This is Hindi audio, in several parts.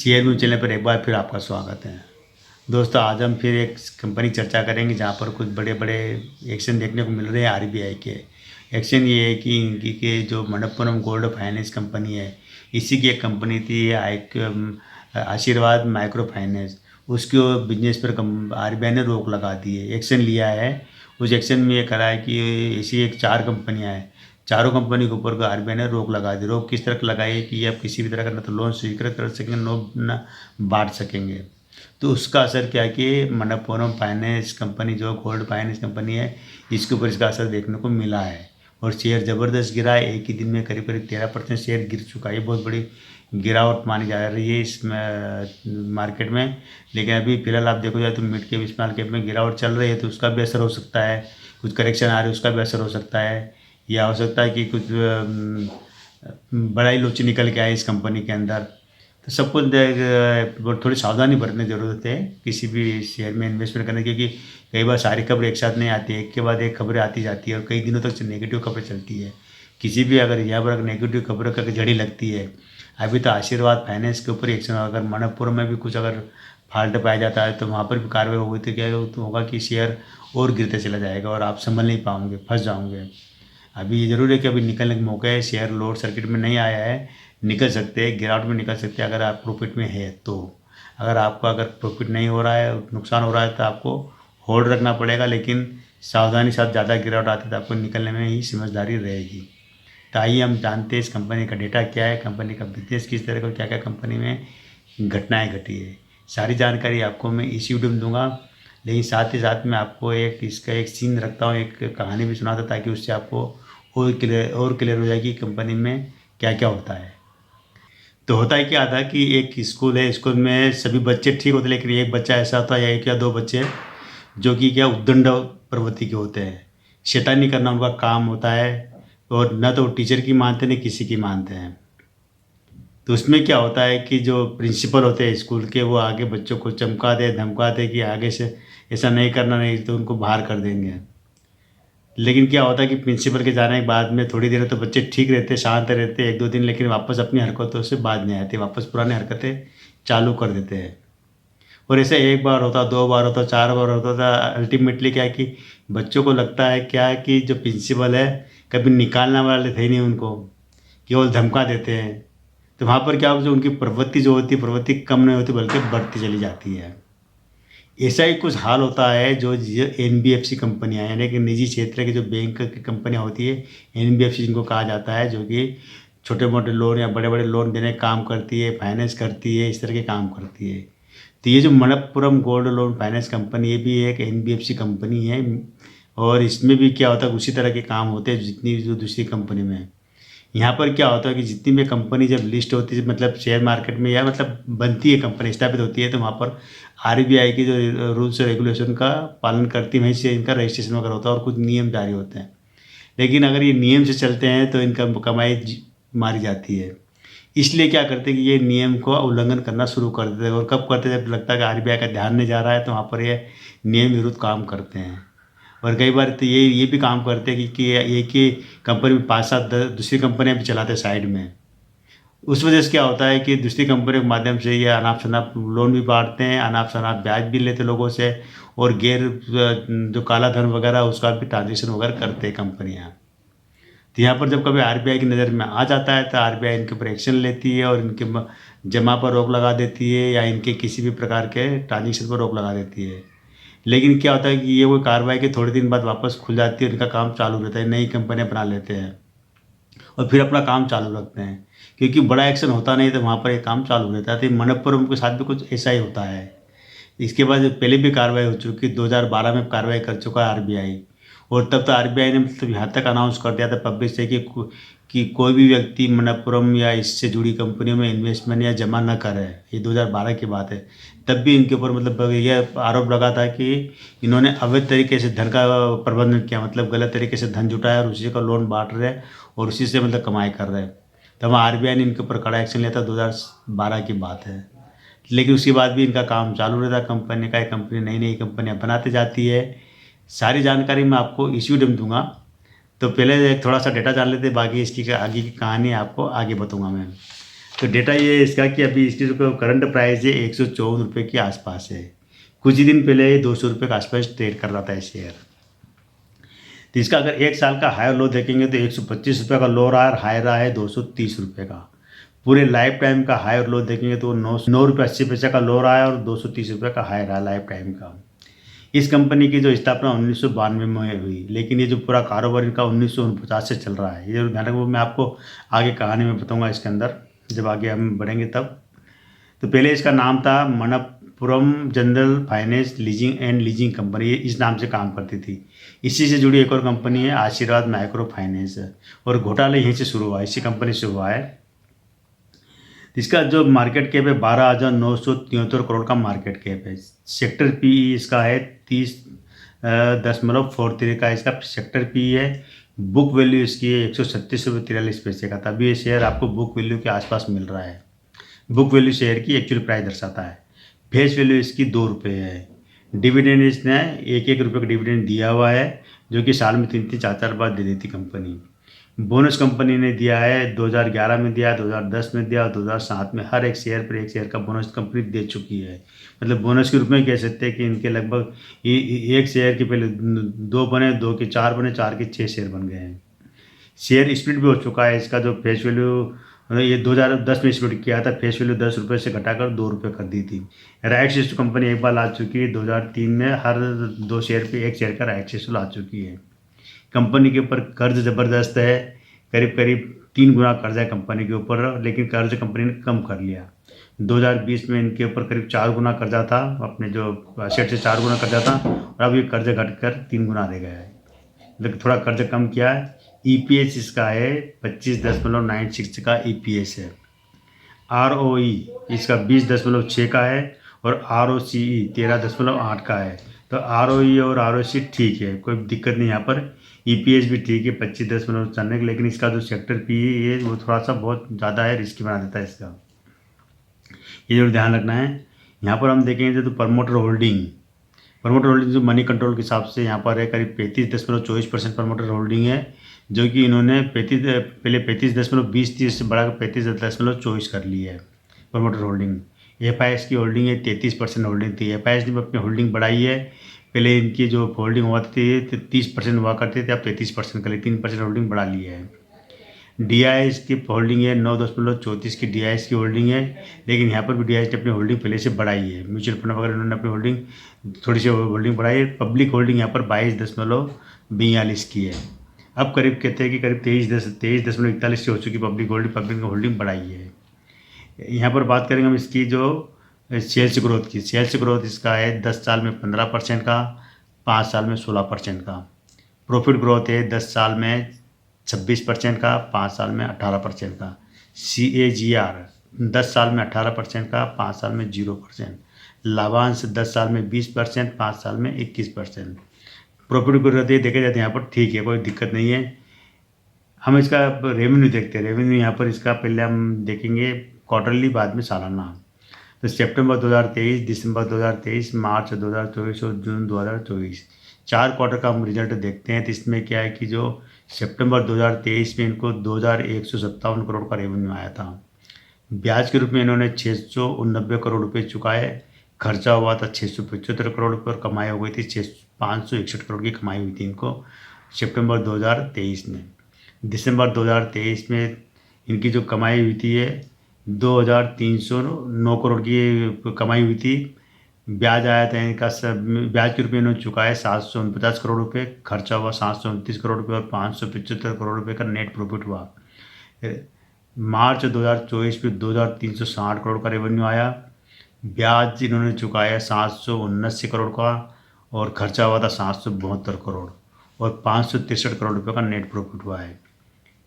शेयर न्यूज़ चैनल पर एक बार फिर आपका स्वागत है। दोस्तों, आज हम फिर एक कंपनी चर्चा करेंगे जहाँ पर कुछ बड़े बड़े एक्शन देखने को मिल रहे हैं आरबीआई के। एक्शन ये है कि इनकी के जो मनप्पुरम गोल्ड फाइनेंस कंपनी है, इसी की एक कंपनी थी आशीर्वाद माइक्रो फाइनेंस, उसके बिजनेस पर आरबीआई ने रोक लगा दी है, एक्शन लिया है। उस एक्शन में ये करा है कि ऐसी एक 4 कंपनियाँ हैं, चारों कंपनी के ऊपर आरबीआई ने रोक लगा दी। रोक किस तरह लगाई है कि आप किसी भी तरह का ना तो लोन स्वीकृत कर सकेंगे, ना बांट सकेंगे। तो उसका असर क्या है कि मनप्पुरम फाइनेंस कंपनी जो गोल्ड फाइनेंस कंपनी है, इसके ऊपर इसका असर देखने को मिला है और शेयर ज़बरदस्त गिरा है। एक ही दिन में करीब करीब 13% शेयर गिर चुका है। ये बहुत बड़ी गिरावट मानी जा रही है इस मार्केट में। लेकिन अभी फिलहाल आप देखो जाए तो मिड कैप स्मॉल कैप में गिरावट चल रही है, तो उसका भी असर हो सकता है। कुछ करेक्शन आ रही है, उसका भी असर हो सकता है। या हो सकता है कि कुछ बड़ा ही लोची निकल के आए इस कंपनी के अंदर। तो सब कुछ थोड़ी सावधानी बरतने की ज़रूरत है किसी भी शेयर में इन्वेस्टमेंट करने की, क्योंकि कई बार सारी खबरें एक साथ नहीं आती है, एक के बाद एक खबरें आती जाती है और कई दिनों तक नेगेटिव खबरें चलती है। किसी भी अगर यहाँ पर नेगेटिव खबरों का झड़ी लगती है, अभी तो आशीर्वाद फाइनेंस के ऊपर एक्शन, अगर मनप्पुरम में भी कुछ अगर फॉल्ट पाया जाता है तो वहाँ पर भी कार्रवाई होगी, तो क्या होगा कि शेयर और गिरते चला जाएगा और आप संभल नहीं पाओगे, फंस जाओगे। अभी ये ज़रूर है कि अभी निकलने का मौका है, शेयर लोड सर्किट में नहीं आया है, निकल सकते हैं, गिरावट में निकल सकते हैं अगर आप प्रॉफिट में है तो। अगर आपका अगर प्रॉफिट नहीं हो रहा है, नुकसान हो रहा है, तो आपको होल्ड रखना पड़ेगा, लेकिन सावधानी साथ ज़्यादा गिरावट आती है तो आपको निकलने में ही समझदारी रहेगी। तो आइए हम जानते हैं इस कंपनी का डेटा क्या है, कंपनी का बिजनेस किस तरह का, क्या क्या कंपनी में घटनाएँ घटी है। सारी जानकारी आपको मैं इस वीडियो में दूँगा, लेकिन साथ ही साथ मैं आपको इसका एक सीन रखता हूँ, एक कहानी भी सुनाता, ताकि उससे आपको और क्लियर हो जाएगी कंपनी में क्या क्या होता है। तो होता है क्या था कि एक स्कूल है, स्कूल में सभी बच्चे ठीक होते, लेकिन एक बच्चा ऐसा होता है, एक या 2 बच्चे जो कि क्या उद्दंड प्रवृत्ति के होते हैं। शैतानी करना उनका काम होता है और न तो टीचर की मानते न किसी की मानते हैं। तो उसमें क्या होता है कि जो प्रिंसिपल होते हैं स्कूल के, वो आगे बच्चों को चमका दे, धमका दे कि आगे से ऐसा नहीं करना, नहीं तो उनको बाहर कर देंगे। लेकिन क्या होता है कि प्रिंसिपल के जाने के बाद में थोड़ी देर तो बच्चे ठीक रहते, शांत रहते 1-2 दिन, लेकिन वापस अपनी हरकतों से बाज नहीं आते, वापस पुरानी हरकतें चालू कर देते हैं। और ऐसे 1 बार होता, 2 बार होता, 4 बार होता था। अल्टीमेटली क्या है कि बच्चों को लगता है क्या है कि जो प्रिंसिपल है, कभी निकालने वाले थे ही नहीं उनको, केवल धमका देते हैं। तो वहाँ पर क्या होता है, जो उनकी प्रवृत्ति जो होती है, प्रवृत्ति कम नहीं होती बल्कि बढ़ती चली जाती है। ऐसा ही कुछ हाल होता है जो एनबीएफसी कंपनियाँ, यानी कि निजी क्षेत्र की जो बैंक की कंपनियाँ होती है, एनबीएफसी जिनको कहा जाता है, जो कि छोटे मोटे लोन या बड़े बड़े लोन देने का काम करती है, फाइनेंस करती है, इस तरह के काम करती है। तो ये जो Manappuram gold loan finance company, ये भी एक एनबीएफसी कंपनी है और इसमें भी क्या होता है, उसी तरह के काम होते हैं जितनी जो दूसरी कंपनी में है। यहाँ पर क्या होता है कि जितनी भी कंपनी जब लिस्ट होती है, मतलब शेयर मार्केट में, या मतलब बनती है, कंपनी स्थापित होती है, तो वहाँ पर आरबीआई की जो रूल्स और रेगुलेशन का पालन करती है, वहीं से इनका रजिस्ट्रेशन वगैरह होता है और कुछ नियम जारी होते हैं। लेकिन अगर ये नियम से चलते हैं तो इनका कमाई मारी जाती है। इसलिए क्या करते हैं कि ये नियम को उल्लंघन करना शुरू कर देते हैं, और कब करते हैं, जब लगता है कि आरबीआई का ध्यान नहीं जा रहा है, तो वहाँ पर ये नियम विरुद्ध काम करते हैं। और कई बार तो ये भी काम करते हैं कि एक ही कंपनी में 5-7 दूसरी कंपनियां भी चलाते हैं साइड में। उस वजह से क्या होता है कि दूसरी कंपनी के माध्यम से ये अनाप शनाप लोन भी बांटते हैं, अनाप शनाप ब्याज भी लेते लोगों से, और जो काला धन वगैरह उसका भी ट्रांजेक्शन वगैरह करते हैं कंपनियाँ। तो यहाँ पर जब कभी आरबीआई की नज़र में आ जाता है तो आरबीआई इनके ऊपर एक्शन लेती है और इनके जमा पर रोक लगा देती है, या इनके किसी भी प्रकार के ट्रांजेक्शन पर रोक लगा देती है। लेकिन क्या होता है कि ये वो कार्रवाई के थोड़े दिन बाद वापस खुल जाती है, उनका काम चालू रहता है, नई कंपनियां बना लेते हैं और फिर अपना काम चालू रखते हैं, क्योंकि बड़ा एक्शन होता नहीं तो वहाँ पर एक काम चालू रहता है। तो मनप्पुरम के साथ भी कुछ ऐसा ही होता है। इसके बाद पहले भी कार्रवाई हो चुकी, 2012 में कार्रवाई कर चुका है आरबीआई। और तब तो आरबीआई ने मतलब यहाँ तक अनाउंस कर दिया था पब्लिक से कि कोई भी व्यक्ति मनप्पुरम या इससे जुड़ी कंपनियों में इन्वेस्टमेंट या जमा न करे। ये 2012 की बात है। तब भी इनके ऊपर मतलब यह आरोप लगा था कि इन्होंने अवैध तरीके से धन का प्रबंधन किया, मतलब गलत तरीके से धन जुटाया और उसी का लोन बांट रहे और उसी से मतलब कमाई कर रहे। तब आरबीआई ने इनके ऊपर कड़ा एक्शन लिया था, 2012 की बात है। लेकिन उसके बाद भी इनका काम चालू रहता, कंपनी का, कंपनी नई नई कंपनियां बनाती जाती है। सारी जानकारी मैं आपको इस वीडियो में दूंगा। तो पहले थोड़ा सा डेटा जान लेते, बाकी इसकी आगे की कहानी आपको आगे बताऊंगा मैं। तो डेटा ये है इसका कि अभी इसकी जो करंट प्राइस है 154 रुपये के आसपास है। कुछ ही दिन पहले 200 रुपये के आसपास ट्रेड कर रहा था ये शेयर। तो इसका अगर एक साल का हाई और लो देखेंगे तो 125 रुपये का लो रहा है और हाई रहा है 230 रुपये का। पूरे लाइफ टाइम का हाई और लो देखेंगे तो 9 रुपये 80 पैसे का लो रहा है और 230 रुपये का हाई रहा है लाइफ टाइम का। इस कंपनी की जो स्थापना 1992 में हुई, लेकिन ये जो पूरा कारोबार इनका 1949 से चल रहा है। ये जो ध्यान रखो, मैं आपको आगे कहानी में बताऊंगा इसके अंदर, जब आगे हम बढ़ेंगे तब। तो पहले इसका नाम था Manappuram general finance leasing and leasing company, ये इस नाम से काम करती थी। इसी से जुड़ी एक और कंपनी है आशीर्वाद माइक्रो फाइनेंस, और घोटाला यहीं से शुरू हुआ, इसी कंपनी से हुआ है। इसका जो मार्केट कैप है 12,973 करोड़ का मार्केट कैप है। सेक्टर पीई इसका है 30.43 का इसका सेक्टर पीई है। बुक वैल्यू इसकी है 137.43 का। तभी ये शेयर आपको बुक वैल्यू के आसपास मिल रहा है। बुक वैल्यू शेयर की एक्चुअल प्राइस दर्शाता है। फेस वैल्यू इसकी 2 रुपये है। डिविडेंड इसने 1-1 रुपये का डिविडेंड दिया हुआ है, जो कि साल में 3-3 4-4 बार दे देती कंपनी। बोनस कंपनी ने दिया है, 2011 में दिया, 2010 में दिया और 2007 में। हर एक शेयर का बोनस कंपनी दे चुकी है। मतलब बोनस के रूप में कह सकते हैं कि इनके लगभग एक शेयर के पहले 2 बने, 2 के 4 बने, 4 के 6 शेयर बन गए हैं। शेयर स्प्लिट भी हो चुका है। इसका जो फेस वैल्यू ये 2010 में स्प्लिट किया था, फेस वैल्यू 10 रुपये से घटाकर 2 रुपये कर दी थी। राइट्स इशू कंपनी एक बार ला चुकी है 2003 में, हर 2 शेयर पे 1 शेयर का राइट्स इशू ला चुकी है। कंपनी के ऊपर कर्ज ज़बरदस्त है, करीब करीब 3 गुना कर्ज है कंपनी के ऊपर, लेकिन कर्ज कंपनी ने कम कर लिया। 2020 में इनके ऊपर करीब 4 गुना कर्जा था, अपने जो असेट से 4 गुना कर्जा था, और अब ये कर्ज घटकर 3 गुना रह गया है। लेकिन थोड़ा कर्ज कम किया है। ईपीएस इसका है 25.96 का ईपीएस है। आरओई इसका 20.6 का है और आरओसीई 13.8 का है। तो आरओई और आरओसी ठीक है, कोई दिक्कत नहीं यहाँ पर। ईपीएस भी ठीक है 25.94, लेकिन इसका जो सेक्टर पी है ये वो थोड़ा सा बहुत ज़्यादा है, रिस्की बना देता है इसका। ये जरूर ध्यान रखना है। यहाँ पर हम देखेंगे तो प्रमोटर होल्डिंग जो मनी कंट्रोल के हिसाब से यहाँ पर है करीब 35.24% प्रमोटर होल्डिंग है, जो कि इन्होंने 35.20-30 से बढ़ाकर 35.24 कर ली है प्रमोटर होल्डिंग। एफआईएस की होल्डिंग है 33% होल्डिंग थी। एफआईएस ने अपनी होल्डिंग बढ़ाई है। पहले इनकी जो होल्डिंग हुआ थी 30% हुआ करते थे, अब 33% कर ली, 3% होल्डिंग बढ़ा ली है। डीआईएस की होल्डिंग है 9.34 की डीआईएस की होल्डिंग है, लेकिन यहाँ पर भी डीआईएस ने अपनी होल्डिंग पहले से बढ़ाई है। म्यूचुअल फंड वगैरह इन्होंने अपनी होल्डिंग थोड़ी सी होल्डिंग बढ़ाई है। पब्लिक होल्डिंग यहाँ पर 22.42 की है। अब करीब कहते हैं कि करीब 23.41 की हो चुकी पब्लिक होल्डिंग बढ़ाई है। यहाँ पर बात करेंगे हम इसकी जो सेल्स ग्रोथ की। सेल्स ग्रोथ इसका है 10 साल में 15% का, 5 साल में 16% का। प्रॉफिट ग्रोथ है 10 साल में 26% का, 5 साल में 18% का। CAGR 10 साल में 18% का, 5 साल में 0%। लाभांश 10 साल में 20%, 5 साल में 21%। प्रॉफिट ग्रोथ ये देखे जाते हैं यहाँ पर ठीक है, कोई दिक्कत नहीं है। हम इसका रेवेन्यू देखते हैं। रेवेन्यू यहाँ पर इसका पहले हम देखेंगे क्वार्टरली, बाद में सालाना। तो सितंबर 2023, दिसंबर 2023, मार्च 2024 और जून 2024, 4 क्वार्टर का हम रिजल्ट देखते हैं। तो इसमें क्या है कि जो सितंबर 2023 में इनको 2,157 करोड़ का रेवेन्यू आया था। ब्याज के रूप में इन्होंने 689 करोड़ रुपये चुकाए। खर्चा हुआ था 675 करोड़ रुपये और कमाई हो गई थी 561 करोड़ की कमाई हुई थी इनको सितंबर 2023 में। दिसंबर 2023 में इनकी जो कमाई हुई थी ये 2,309 करोड़ की कमाई हुई थी। ब्याज आया था इनका ब्याज के रूप में इन्होंने चुकाया 749 करोड़ रुपये। खर्चा हुआ 729 करोड़ रुपये और 575 करोड़ रुपये का नेट प्रॉफिट हुआ। मार्च 2024 में 2,360 करोड़ का रेवेन्यू आया। ब्याज इन्होंने चुकाया 779 करोड़ का और खर्चा हुआ था 772 करोड़ और 563 करोड़ रुपये का नेट प्रॉफिट हुआ है।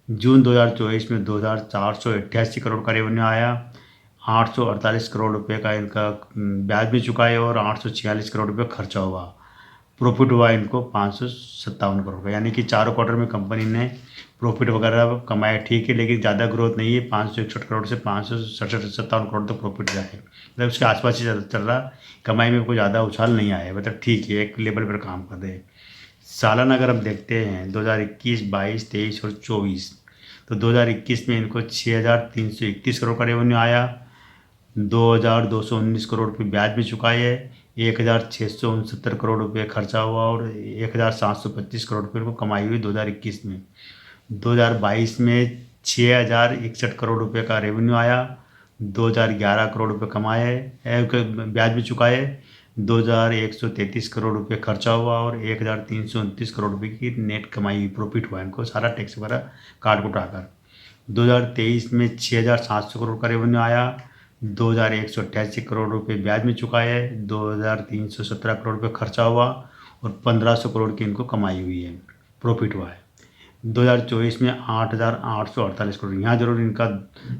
जून 2024 में 2,488 करोड़ का रेवेन्यू आया। 848 करोड़ रुपये का इनका ब्याज भी चुकाए और 846 करोड़ रुपये खर्चा हुआ। प्रॉफिट हुआ इनको 557 करोड़ का। यानी कि 4 क्वार्टर में कंपनी ने प्रॉफिट वगैरह कमाया ठीक है, लेकिन ज़्यादा ग्रोथ नहीं है। 561 करोड़ से 557 करोड़ तक प्रॉफिट जाए, मतलब उसके आसपास ही चल रहा। कमाई में कोई ज़्यादा उछाल नहीं आया, मतलब ठीक है, एक लेवल पर काम कर रहे हैं। सालाना अगर हम देखते हैं 2021, 22, 23 और 24, तो 2021 में इनको 6,331 करोड़ का रेवेन्यू आया, 2,219 करोड़ रुपये ब्याज में चुकाए है, 1,669 करोड़ रुपये खर्चा हुआ और 1,725 करोड़ रुपये को कमाई हुई 2021 में। 2022 में 6,061 करोड़ रुपये का रेवेन्यू आया, 2,011 करोड़ रुपये कमाए ब्याज में चुकाए, 2,133 करोड़ रुपये खर्चा हुआ और 1,329 करोड़ रुपये की नेट कमाई प्रॉफिट हुआ इनको, सारा टैक्स वगैरह काट कुटाकर। 2023 में 6,700 करोड़ का रेवेन्यू आया, 2,188 करोड़ रुपये ब्याज में चुकाए है, 2,317 करोड़ रुपये खर्चा हुआ और 1,500 करोड़ की इनको कमाई हुई है, प्रॉफिट हुआ है। 2024 में 8,848 करोड़, यहाँ जरूर इनका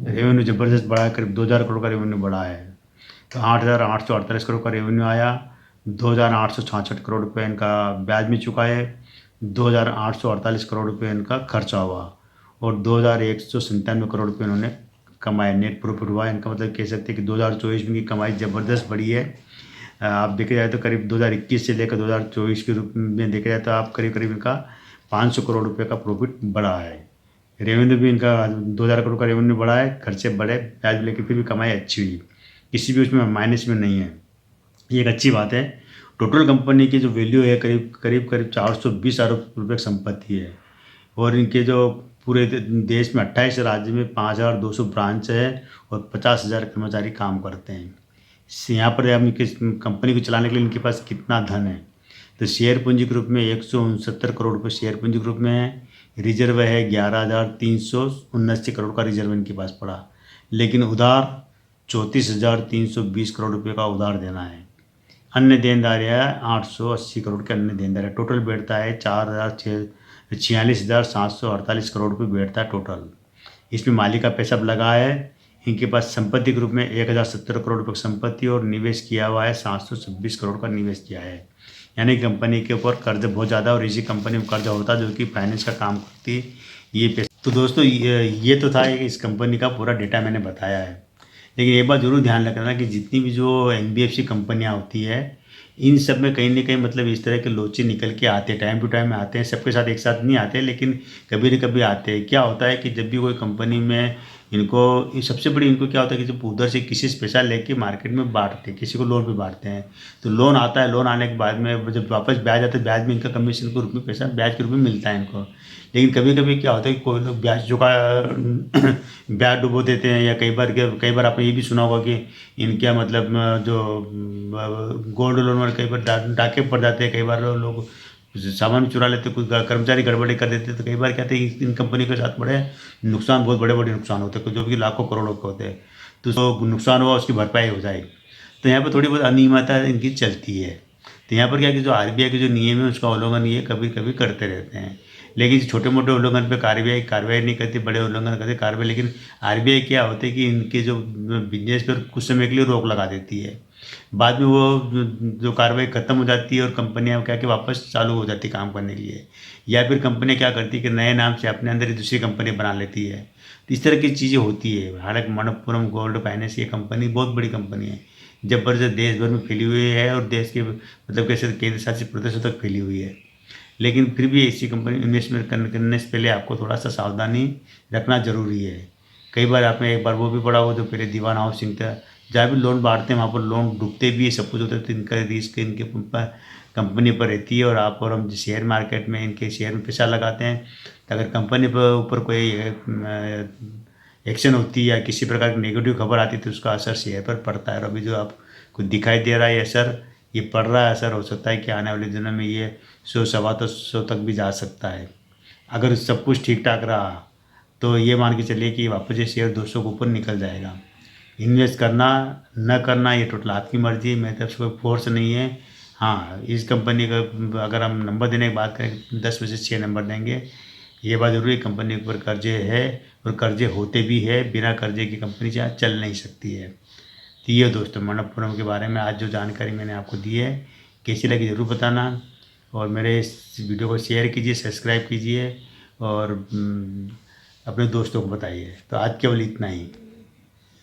रेवेन्यू ज़बरदस्त बढ़ा है, करीब 2,000 करोड़ का रेवेन्यू बढ़ा है। तो 8,848 करोड़ का रेवेन्यू आया, 2,866 करोड़ रुपये इनका ब्याज में चुका है, 2,848 करोड़ रुपये इनका खर्चा हुआ और 2,197 करोड़ रुपये इन्होंने कमाए, नेट प्रॉफिट हुआ। इनका मतलब कह सकते हैं कि 2024 में की कमाई ज़बरदस्त बढ़ी है। आप देखे जाए तो करीब 2021 से लेकर 2024 के रूप में देखा जाए तो आप करीब इनका 500 करोड़ रुपये का प्रॉफिट बढ़ा है। रेवेन्यू भी इनका 2,000 करोड़ का रेवेन्यू बढ़ा है, खर्चे बढ़े, ब्याज लेकर फिर भी कमाई अच्छी हुई, किसी भी उसमें माइनस में नहीं है, ये एक अच्छी बात है। टोटल कंपनी की जो वैल्यू है करीब 420 अरब रुपये की संपत्ति है और इनके जो पूरे देश में 28 राज्य में 5,200 ब्रांच है और 50,000 कर्मचारी काम करते हैं। यहाँ पर हम कंपनी को चलाने के लिए इनके पास कितना धन है, तो शेयर पूंजी ग्रुप में 169 करोड़ रुपये शेयर पूंजी ग्रुप में है, रिजर्व है 11,379 करोड़ का रिजर्व इनके पास पड़ा, लेकिन उधार 34,320 करोड़ रुपये का उधार देना है। अन्य देनदारी है 880 करोड़ के अन्य देनदारी, टोटल बैठता है 46,748 करोड़ रुपये बैठता है टोटल। इसमें मालिक का पैसा लगा है, इनके पास संपत्ति ग्रुप में 1,070 करोड़ रुपये की संपत्ति और निवेश किया हुआ है 726 करोड़ का निवेश किया है। यानी कंपनी के ऊपर कर्ज बहुत ज़्यादा और इसी कंपनी में कर्ज होता है जो कि फाइनेंस का काम करती है ये पैसा। तो दोस्तों ये तो था इस कंपनी का पूरा डेटा मैंने बताया है, लेकिन एक बात ज़रूर ध्यान रखना कि जितनी भी जो NBFC कंपनियां होती है इन सब में कहीं ना कहीं मतलब इस तरह के लोचे निकल के आते हैं, टाइम टू टाइम आते हैं, सबके साथ एक साथ नहीं आते, लेकिन कभी न कभी आते हैं। क्या होता है कि जब भी कोई कंपनी में इनको सबसे बड़ी इनको क्या होता है कि जब उधर से किसी से पैसा लेके मार्केट में बांटते हैं, किसी को लोन पे बांटते हैं, तो लोन आता है, लोन आने के बाद में जब वापस ब्याज आता है, ब्याज में इनका कमीशन के रूप में पैसा ब्याज के रूप में मिलता है इनको। लेकिन कभी कभी क्या होता है कि कोई लोग ब्याज ब्याज डुबो देते हैं, या कई बार आपने ये भी सुना होगा कि इनके मतलब जो गोल्ड लोन में कई बार डाके पड़ जाते हैं, कई बार लोग सामान चुरा लेते, कुछ कर्मचारी गड़बड़ी कर देते, तो कई बार क्या होता है इन कंपनी के साथ बड़े नुकसान, बहुत बड़े बड़े नुकसान होते हैं जो कि लाखों करोड़ों के होते हैं। तो जो नुकसान हुआ उसकी भरपाई हो जाएगी। तो यहाँ पर थोड़ी बहुत अनियमितता इनकी चलती है। तो यहाँ पर क्या कि जो RBI के जो नियम है उसका उल्लंघन ये कभी कभी करते रहते हैं, लेकिन छोटे मोटे उल्लंघन पे कार्रवाई नहीं करती, बड़े उल्लंघन करते कार्रवाई। लेकिन RBI क्या होता है कि इनके जो बिजनेस पर कुछ समय के लिए रोक लगा देती है, बाद में वो जो कार्रवाई खत्म हो जाती है और कंपनियां क्या कि वापस चालू हो जाती है काम करने के लिए, या फिर कंपनियां क्या करती है कि नए नाम से अपने अंदर ही दूसरी कंपनी बना लेती है। तो इस तरह की चीज़ें होती है। हालांकि मनप्पुरम गोल्ड फाइनेंस ये कंपनी बहुत बड़ी कंपनी है, जबरदस्त देश भर में फैली हुई है और देश के मतलब कैसे केंद्र शासित प्रदेशों तक फैली हुई है। लेकिन फिर भी ऐसी कंपनी इन्वेस्टमेंट करने से पहले आपको थोड़ा सा सावधानी रखना जरूरी है। कई बार आपने एक बार वो भी पढ़ा हो जो पहले दीवान हाउसिंग था, जहाँ भी लोन बांटते हैं वहाँ पर लोन डूबते भी है, सब कुछ होता है, तो इनका रिस्क इनके कंपनी पर रहती है। और आप और हम शेयर मार्केट में इनके शेयर में पैसा लगाते हैं, तो अगर कंपनी पर ऊपर कोई एक्शन होती है या किसी प्रकार की नेगेटिव खबर आती है तो उसका असर शेयर पर पड़ता है। और अभी जो आपको दिखाई दे रहा है असर, ये पड़ रहा है असर, हो सकता है कि आने वाले दिनों में ये 100-125 तक भी जा सकता है। अगर सब कुछ ठीक ठाक रहा तो ये मान के चलिए कि वापस ये शेयर 200 के ऊपर निकल जाएगा। इन्वेस्ट करना न करना ये टोटल आपकी मर्जी है, मेरी तरफ से कोई फोर्स नहीं है। हाँ, इस कंपनी का अगर हम नंबर देने की बात करें 10 में से 6 नंबर देंगे। ये बात जरूरी, कंपनी के ऊपर कर्जे है और कर्जे होते भी है, बिना कर्जे की कंपनी चाहे चल नहीं सकती है। तो ये दोस्तों मनप्पुरम के बारे में आज जो जानकारी मैंने आपको दी है, कैसी लगी ज़रूर बताना, और मेरे इस वीडियो को शेयर कीजिए, सब्सक्राइब कीजिए और अपने दोस्तों को बताइए। तो आज केवल इतना ही।